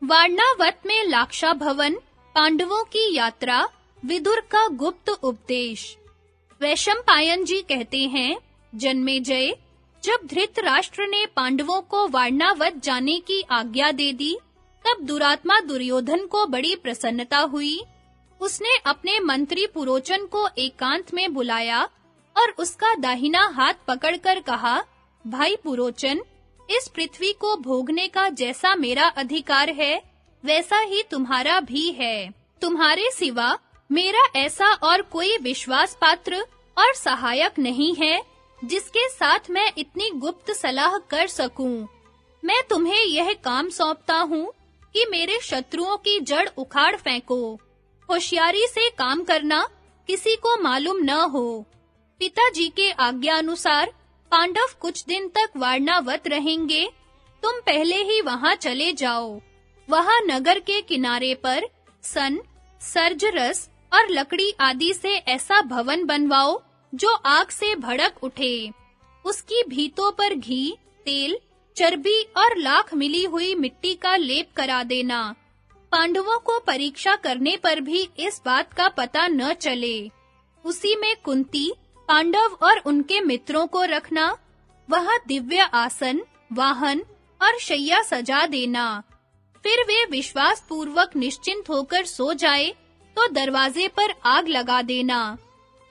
वारणावत में लाक्षा भवन, पांडवों की यात्रा, विदुर का गुप्त उपदेश। वैशंपायन जी कहते हैं, जन्मेजय, जब धृतराष्ट्र ने पांडवों को वारणावत जाने की आज्ञा दे दी, तब दुरात्मा दुर्योधन को बड़ी प्रसन्नता हुई। उसने अपने मंत्री पुरोचन को एकांत में बुलाया और उसका दाहिना हाथ पकड़कर कहा, भाई पुरोचन, इस पृथ्वी को भोगने का जैसा मेरा अधिकार है, वैसा ही तुम्हारा भी है। तुम्हारे सिवा मेरा ऐसा और कोई विश्वास पात्र और सहायक नहीं है, जिसके साथ मैं इतनी गुप्त सलाह कर सकूं। मैं तुम्हें यह काम सौंपता हूँ कि मेरे शत्रुओं की जड़ उखाड़ फेंको। होशियारी से काम करना, किसी को मालूम न हो। पिताजी के आज्ञा अनुसार पांडव कुछ दिन तक वारणावत रहेंगे। तुम पहले ही वहां चले जाओ। वहां नगर के किनारे पर सन, सर्जरस और लकड़ी आदि से ऐसा भवन बनवाओ जो आग से भड़क उठे। उसकी भीतों पर घी, तेल, चर्बी और लाख मिली हुई मिट्टी का लेप करा देना। पांडवों को परीक्षा करने पर भी इस बात का पता न चले। उसी में कुंती, पांडव और उनके मित्रों को रखना। वहां दिव्य आसन, वाहन और शैया सजा देना। फिर वे विश्वास पूर्वक निश्चिंत होकर सो जाए तो दरवाजे पर आग लगा देना।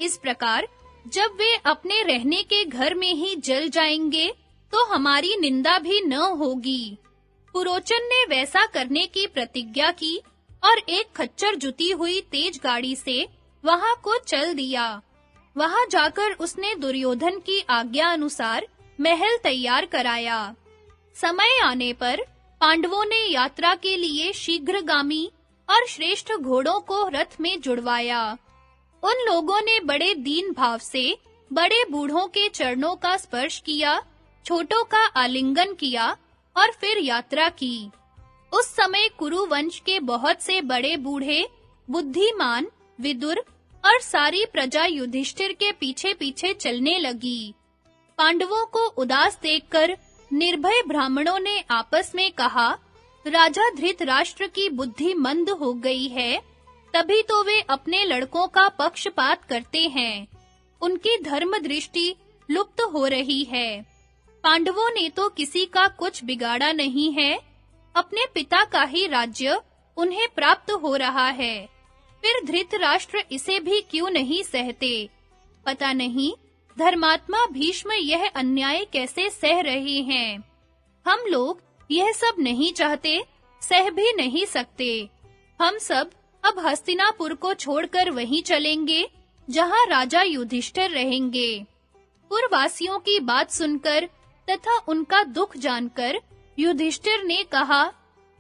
इस प्रकार जब वे अपने रहने के घर में ही जल जाएंगे तो हमारी निंदा भी न होगी। पुरोचन ने वैसा करने की प्रतिज्ञा की और एक खच्चर जुती हुई तेज गाड़ी से वहां को चल दिया। वहां जाकर उसने दुर्योधन की आज्ञा अनुसार महल तैयार कराया। समय आने पर पांडवों ने यात्रा के लिए शीघ्रगामी और श्रेष्ठ घोड़ों को रथ में जुड़वाया। उन लोगों ने बड़े दीन भाव से बड़े बूढ़ों के चरणों का स्पर्श किया, छोटों का आलिंगन किया और फिर यात्रा की। उस समय कुरु वंश के बहुत से बड़े बूढ़े, बुद्धिमान, विदुर और सारी प्रजा युधिष्ठिर के पीछे-पीछे चलने लगी। पांडवों को उदास देखकर निर्भय ब्राह्मणों ने आपस में कहा, राजा धृतराष्ट्र की बुद्धि मंद हो गई है, तभी तो वे अपने लड़कों का पक्षपात करते हैं। उनकी धर्म दृष्टि लुप्त हो रही है। पांडवों ने तो किसी का कुछ बिगाड़ा नहीं है। अपने पिता का ही राज्य उन्हें प्राप्त हो रहा है। फिर धृतराष्ट्र इसे भी क्यों नहीं सहते? पता नहीं धर्मात्मा भीष्म यह अन्याय कैसे सह रहे हैं। हम लोग यह सब नहीं चाहते, सह भी नहीं सकते। हम सब अब हस्तिनापुर को छोड़कर वहीं चलेंगे जहां राजा युधिष्ठिर रहेंगे। पुरवासियों की बात सुनकर तथा उनका दुख जानकर युधिष्ठिर ने कहा,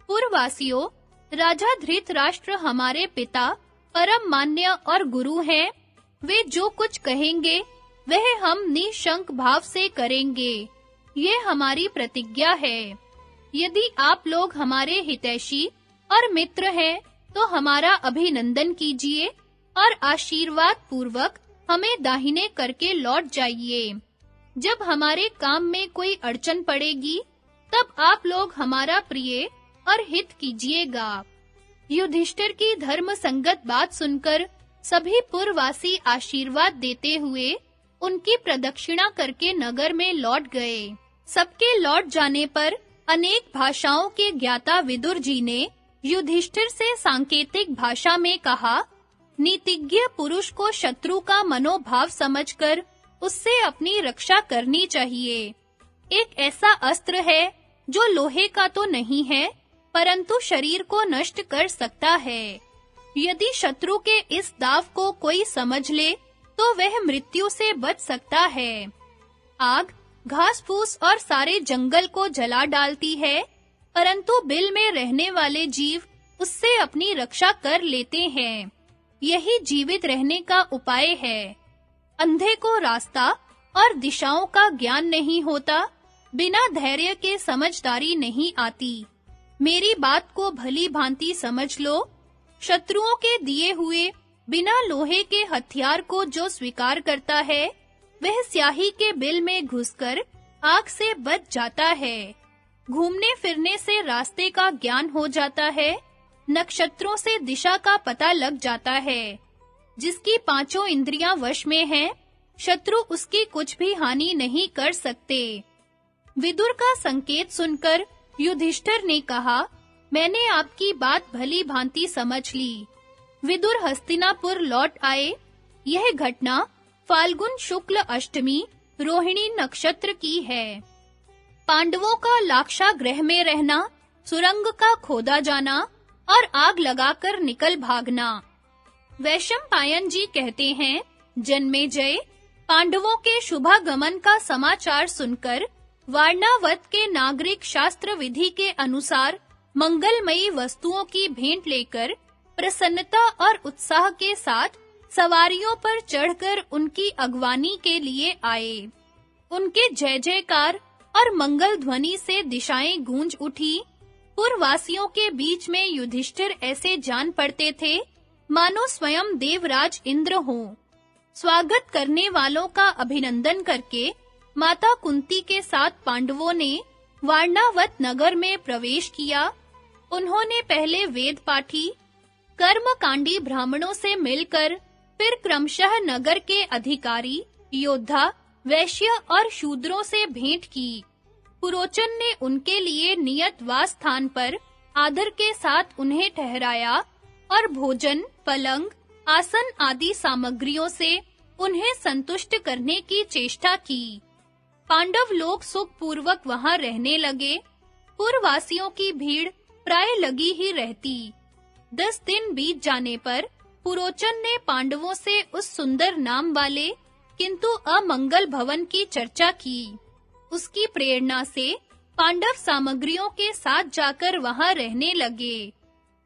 पुरवासियों, राजा धृतराष्ट्र हमारे पिता, परम मान्य और गुरु हैं। वे जो कुछ कहेंगे वह हम निशंक भाव से करेंगे। ये हमारी प्रतिज्ञा है। यदि आप लोग हमारे हितैषी और मित्र हैं तो हमारा अभिनंदन कीजिए और आशीर्वाद पूर्वक हमें दाहिने करके लौट जाइए। जब हमारे काम में कोई अड़चन पड़ेगी तब आप लोग हमारा प्रिय और हित कीजिएगा। युधिष्ठिर की धर्म संगत बात सुनकर सभी पुरवासी आशीर्वाद देते हुए उनकी प्रदक्षिणा करके नगर में लौट गए। सबके लौट जाने पर अनेक भाषाओं के ज्ञाता विदुर जी ने युधिष्ठिर से सांकेतिक भाषा में कहा, नीतिज्ञ पुरुष को शत्रु का मनोभाव समझकर उससे अपनी रक्षा करनी चाहिए। एक ऐसा अस्त्र है जो लोहे का तो नहीं है, परंतु शरीर को नष्ट कर सकता है। यदि शत्रु के इस दाव को कोई समझ ले तो वह मृत्यु से बच सकता है। आग घास-फूस और सारे जंगल को जला डालती है, परंतु बिल में रहने वाले जीव उससे अपनी रक्षा कर लेते हैं। यही जीवित रहने का उपाय है। अंधे को रास्ता और दिशाओं का ज्ञान नहीं होता, बिना धैर्य के समझदारी नहीं आती। मेरी बात को भली भांति समझ लो। शत्रुओं के दिए हुए बिना लोहे के हथियार को जो स्वीकार करता है, वह स्याही के बिल में घुसकर आग से बच जाता है। घूमने फिरने से रास्ते का ज्ञान हो जाता है, नक्षत्रों से दिशा का पता लग जाता है। जिसकी पांचों इंद्रियां वश में हैं, शत्रु उसकी कुछ भी हानि नहीं कर सकते। विदुर का संकेत सुनकर युधिष्ठिर ने कहा, मैंने आपकी बात भली भांति समझ ली। विदुर हस्तिनापुर लौट आए। यह घटना फाल्गुन शुक्ल अष्टमी रोहिणी नक्षत्र की है। पांडवों का लाक्षागृह में रहना, सुरंग का खोदा जाना और आग लगाकर निकल भागना। वैशंपायन जी कहते हैं, जन्मेजय, पांडवों के शुभागमन का समाचार सुनकर वारणावत के नागरिक शास्त्र विधि के अनुसार मंगलमयी वस्तुओं की भेंट लेकर प्रसन्नता और उत्साह के साथ सवारियों पर चढ़कर उनकी अगवानी के लिए आए। उनके जय जयकार और मंगल ध्वनि से दिशाएं गूंज उठी। पुरवासियों के बीच में युधिष्ठिर ऐसे जान पड़ते थे मानो स्वयं देवराज इंद्र हों। स्वागत करने वालों का अभिनंदन करके माता कुंती के साथ पांडवों ने वारणावत नगर में प्रवेश किया। उन्होंने पहले वेद पाठी, कर्मकांडी ब्राह्मणों से मिलकर फिर क्रमशः नगर के अधिकारी, योद्धा, वैश्य और शूद्रों से भेंट की। पुरोचन ने उनके लिए नियत वास स्थान पर आदर के साथ उन्हें ठहराया और भोजन, पलंग, आसन आदि सामग्रियों से उन्हें संतुष्ट करने की चेष्टा की। पांडव लोग सुख पूर्वक वहां रहने लगे। पुरवासियों की भीड़ प्राय लगी ही रहती। 10 दिन बीत जाने पर पुरोचन ने पांडवों से उस सुंदर नाम वाले किंतु अमंगल भवन की चर्चा की। उसकी प्रेरणा से पांडव सामग्रियों के साथ जाकर वहां रहने लगे।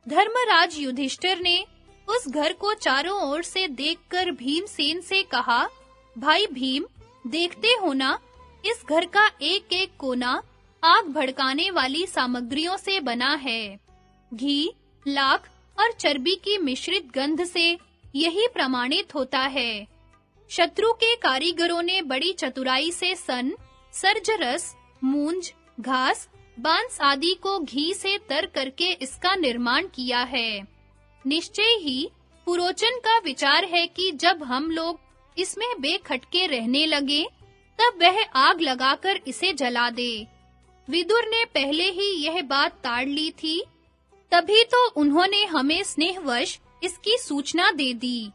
धर्मराज युधिष्ठिर ने उस घर को चारों ओर से देखकर भीमसेन से कहा, भाई भीम, देखते हो ना, इस घर का एक-एक कोना आग भड़काने वाली सामग्रियों से बना है। घी, लाख और चर्बी की मिश्रित गंध से यही प्रमाणित होता है। शत्रु के कारीगरों ने बड़ी चतुराई से सन, सर्जरस, मूंज, घास, बांस आदि को घी से तर करके इसका निर्माण किया है। निश्चय ही पुरोचन का विचार है कि जब हम लोग इसमें बेखटके रहने लगे, तब वह आग लगाकर इसे जला दे। विदुर ने पहले ही यह बात ताड़ ली थी, तभी तो उन्होंने हमें स्नेहवश इसकी सूचना दे दी।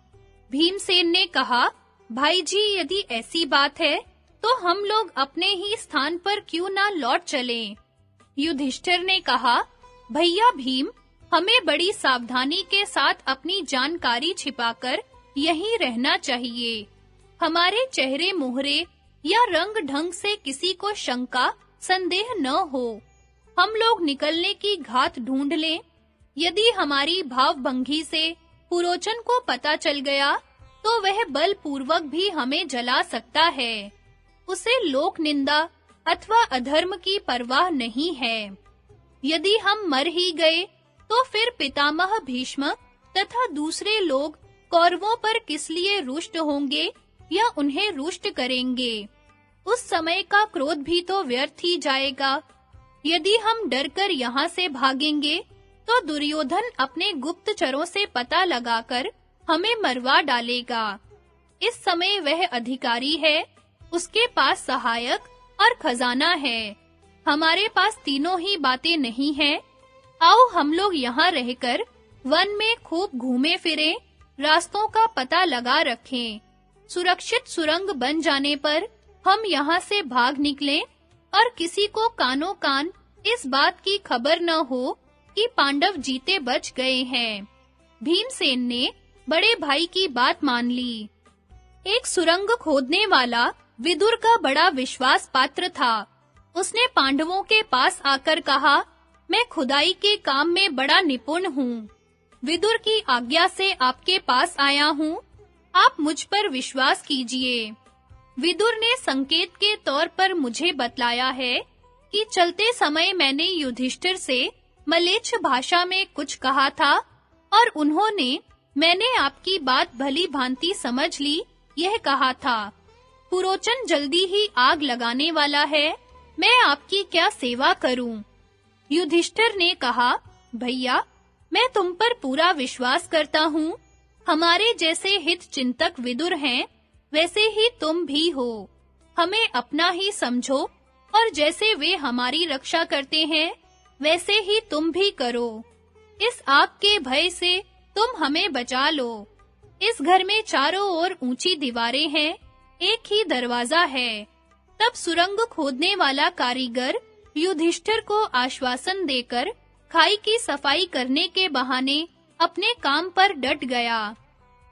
भीमसेन ने कहा, भाई जी, यदि ऐसी बात है तो हम लोग अपने ही स्थान पर क्यों ना लौट चलें? युधिष्ठिर ने कहा, भैया भीम, हमें बड़ी सावधानी के साथ अपनी जानकारी छिपाकर यहीं रहना चाहिए। हमारे चेहरे मोहरे या रंग ढंग से किसी को शंका, संदेह न हो। हम लोग निकलने की घात ढूंढ लें। यदि हमारी भावभंगी से पुरोचन को पता चल गया, तो वह बलपूर्वक भी हमें जला सकता है। उसे लोक निंदा अथवा अधर्म की परवाह नहीं है। यदि हम मर ही गए, तो फिर पितामह भीष्म तथा दूसरे लोग कौरवों पर किस लिए रुष्ट होंगे या उन्हें रुष्ट करेंगे? उस समय का क्रोध भी तो व्यर्थ ही जाएगा। यदि हम डरकर यहाँ से भागेंगे, तो दुर्योधन अपने गुप्तचरों से पता लगाकर हमें मरवा डालेगा। इस समय वह अधिकारी है, उसके पास सहायक और खजाना है। हमारे पास तीनों ही बातें नहीं हैं। आओ हम लोग यहाँ रहकर वन में खूब घूमे फिरें, रास्तों का पता लगा रखें। सुरक्षित सुरंग बन जाने पर हम यहाँ से भाग निकलें और किसी को कानों कान इस बात की खबर न हो कि पांडव जीते बच गए हैं। भीमसेन ने बड़े भाई की बात मान ली। एक सुरंग खोदने वाला विदुर का बड़ा विश्वास पात्र था। उसने पांडवों के पास आकर कहा, मैं खुदाई के काम में बड़ा निपुण हूँ। विदुर की आज्ञा से आपके पास आया हूँ। आप मुझ पर विश्वास कीजिए। विदुर ने संकेत के तौर पर मुझे बतलाया है कि चलते समय मैंने युधिष्ठिर से मलेच्छ भाषा में कुछ कहा था और उन्होंने, मैंने आपकी बात भली भांति समझ ली, यह कहा था। पुरोचन जल्दी ही आग लगाने वाला है। मैं आपकी क्या सेवा करूं? युधिष्ठिर ने कहा, भैया, मैं तुम पर पूरा विश्वास करता हूँ। हमारे जैसे हित चिंतक विदुर हैं, वैसे ही तुम भी हो। हमें अपना ही समझो और जैसे वे हमारी रक्षा करते हैं, वैसे ही तुम भी करो। इस आग के भय से तुम हमें बचा लो। इस घर में चारों ओर ऊंची दीवारें हैं, एक ही दरवाजा है। तब सुरंग खोदने वाला कारीगर युधिष्ठिर को आश्वासन देकर खाई की सफाई करने के बहाने अपने काम पर डट गया।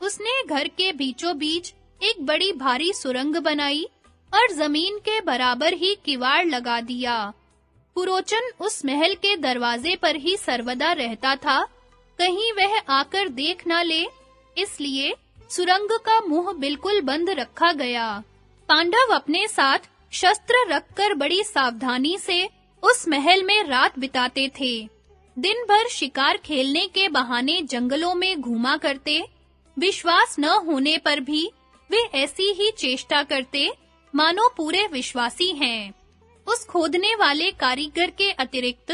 उसने घर के बीचों बीच एक बड़ी भारी सुरंग बनाई और जमीन के बराबर ही किवाड़ लगा दिया। पुरोचन उस महल के दरवाजे पर ही सर्वदा रहता था, कहीं वह आकर देख न ले, इसलिए सुरंग का मुंह बिल्कुल बंद रखा गया। पांडव अपने साथ शस्त्र रखकर बड़ी सावधानी से उस महल में रात बिताते थे। दिन भर शिकार खेलने के बहाने जंगलों में घूमा करते। विश्वास न होने पर भी वे ऐसी ही चेष्टा करते, मानो पूरे विश्वासी हैं। उस खोदने वाले कारीगर के अतिरिक्त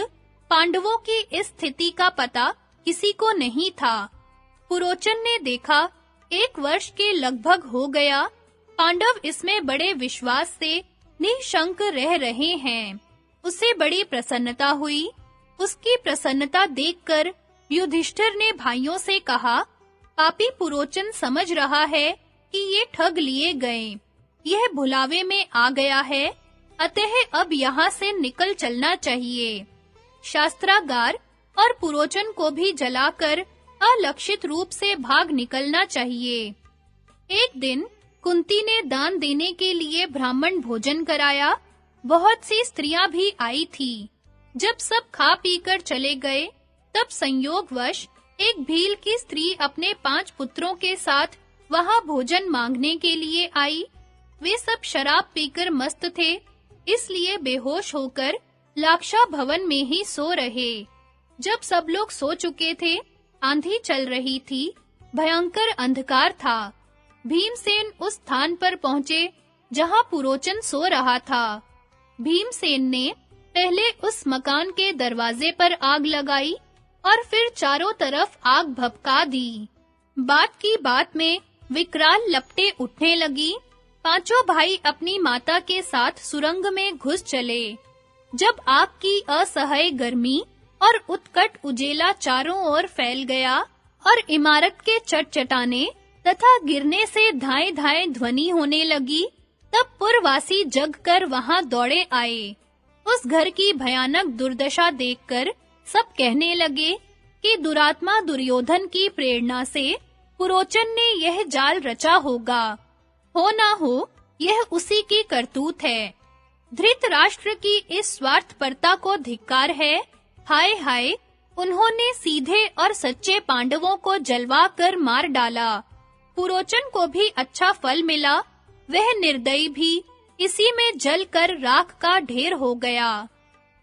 पांडवों की इस स्थिति का पता किसी को नहीं था। पुरोचन ने देखा 1 वर्ष के लगभग हो गया, पांडव इसमें बड़े विश्वास से निशंक रह रहे हैं। उसे बड़ी प्रसन्नता हुई। उसकी प्रसन्नता देखकर युधिष्ठिर ने भाइयों से कहा, पापी पुरोचन समझ रहा है कि ये ठग लिए गए। यह भुलावे में आ गया है, अतः अब यहाँ से निकल चलना चाहिए। शास्त्रागार और पुरोचन को भी जलाकर अलक्षित रूप से भाग निकलना चाहिए। एक दिन कुंती ने दान देने के लिए ब्राह्मण भोजन कराया। बहुत सी स्त्रियां भी आई थी। जब सब खा पीकर चले गए, तब संयोगवश एक भील की स्त्री अपने 5 पुत्रों के साथ वहां भोजन मांगने के लिए आई। वे सब शराब पीकर मस्त थे, इसलिए बेहोश होकर लाक्षा भवन में ही सो रहे। जब सब लोग सो चुके थे, आंधी चल रही थी, भयंकर अंधकार था। भीमसेन उस स्थान पर पहुंचे जहां पुरोचन सो रहा था। भीमसेन ने पहले उस मकान के दरवाजे पर आग लगाई और फिर चारों तरफ आग भभका दी। बात की बात में विकराल लपटें उठने लगी। पांचों भाई अपनी माता के साथ सुरंग में घुस चले। जब आग की असह्य गर्मी और उत्कट उजेला चारों ओर फैल गया और इमारत के चटचटाने तथा गिरने से धाए-धाए ध्वनि होने लगी, तब पुरवासी जगकर वहां दौड़े आए। उस घर की भयानक दुर्दशा देखकर सब कहने लगे कि दुरात्मा दुर्योधन की प्रेरणा से पुरोचन ने यह जाल रचा होगा। हो ना हो, यह उसी की करतूत है। धृतराष्ट्र की इस स्वार्थपरता को धिक्कार है। हाय हाय, उन्होंने सीधे और सच्चे पांडवों को जलवा कर मार डाला। पुरोचन को भी अच्छा फल मिला, वह निर्दयी भी इसी में जलकर राख का ढेर हो गया।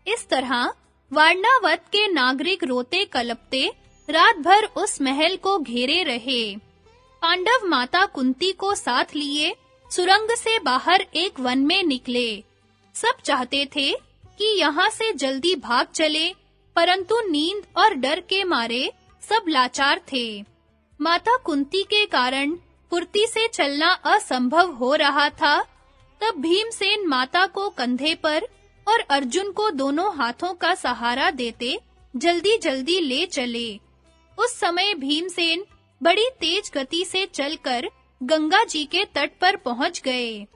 इस तरह वारणावत के नागरिक रोते कलपते रात भर उस महल को घेरे रहे। पांडव माता कुंती को साथ लिए सुरंग से बाहर एक वन में निकले। सब चाहते थे कि यहाँ से जल्दी भाग चले, परंतु नींद और डर के मारे सब लाचार थे। माता कुंती के कारण फुर्ती से चलना असंभव हो रहा था। तब भीमसेन माता को कंधे पर और अर्जुन को दोनों हाथों का सहारा देते जल्दी-जल्दी ले चले। उस समय भीमसेन बड़ी तेज गति से चलकर गंगा जी के तट पर पहुंच गए।